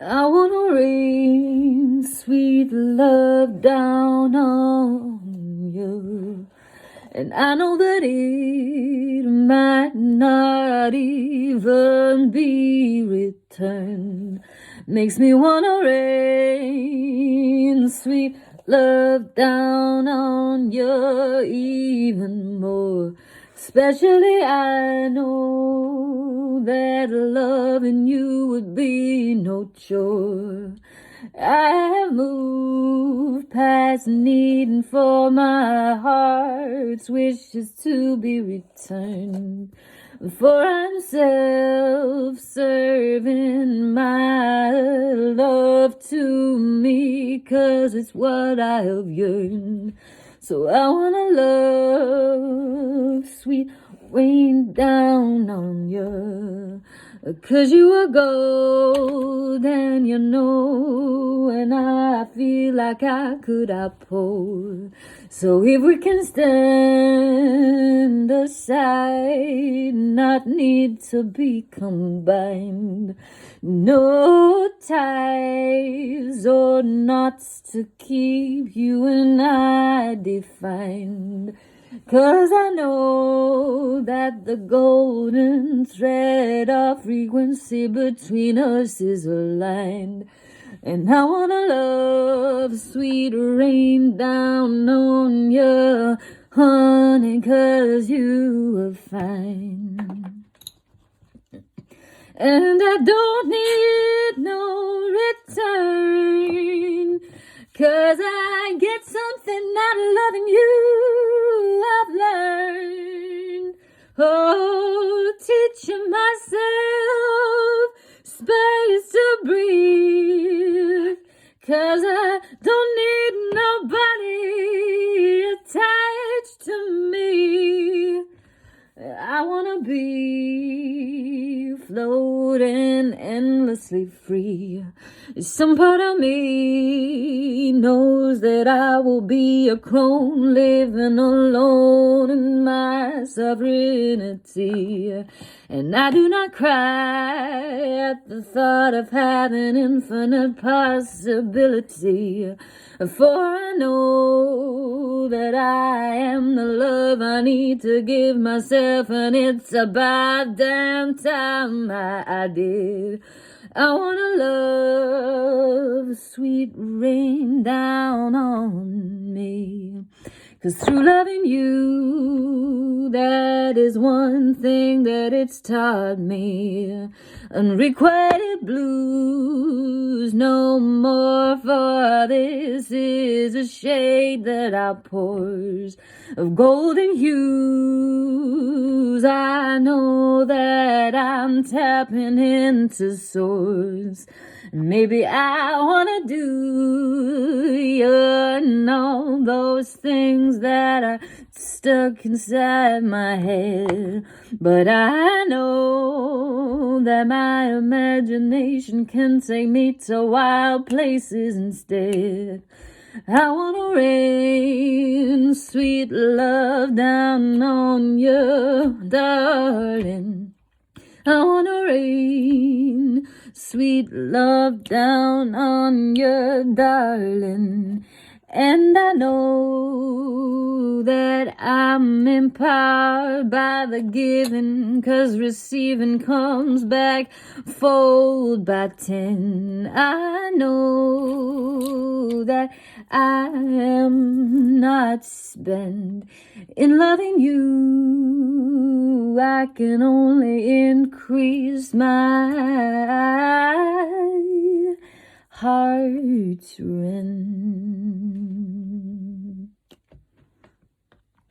I wanna rain sweet love down on you. And I know that it might not even be returned. Makes me wanna rain sweet love down on you even more. Especially I know that loving you would be no chore. I have moved past needing for my heart's wishes to be returned. For I'm self-serving my love to me, 'cause it's what I have yearned. So I wanna love sweet rain down on you, 'cause you are gold and you know, and I feel like I could outpour. So if we can stand aside, not need to be combined, no ties or knots to keep you and I defined. 'Cause I know that the golden thread of frequency between us is aligned. And I wanna love sweet rain down on you, honey, 'cause you are fine. And I don't need no return, 'cause I get something out of loving you. I've learned, oh, teaching myself space to breathe, 'cause I don't need nobody attached to me. I wanna be floating endlessly free. Some part of me knows that I will be a crone living alone in my sovereignty. And I do not cry at the thought of having infinite possibility. For I know that I am the love I need to give myself, and it's about damn time I did. I wanna love sweet rain down on me, 'cause through loving you, that is one thing that it's taught me. Unrequited blues no more, for this is a shade that outpours of golden hues. I know that I'm tapping into source. Maybe I wanna do you and all those things that are stuck inside my head. But I know that my imagination can take me to wild places instead. I wanna rain sweet love down on you, darling. I wanna rain sweet love down on you, darling. And I know that I'm empowered by the giving, 'cause receiving comes back fold by 10. I know that I am not spent in loving you. I can only increase my heart's rent.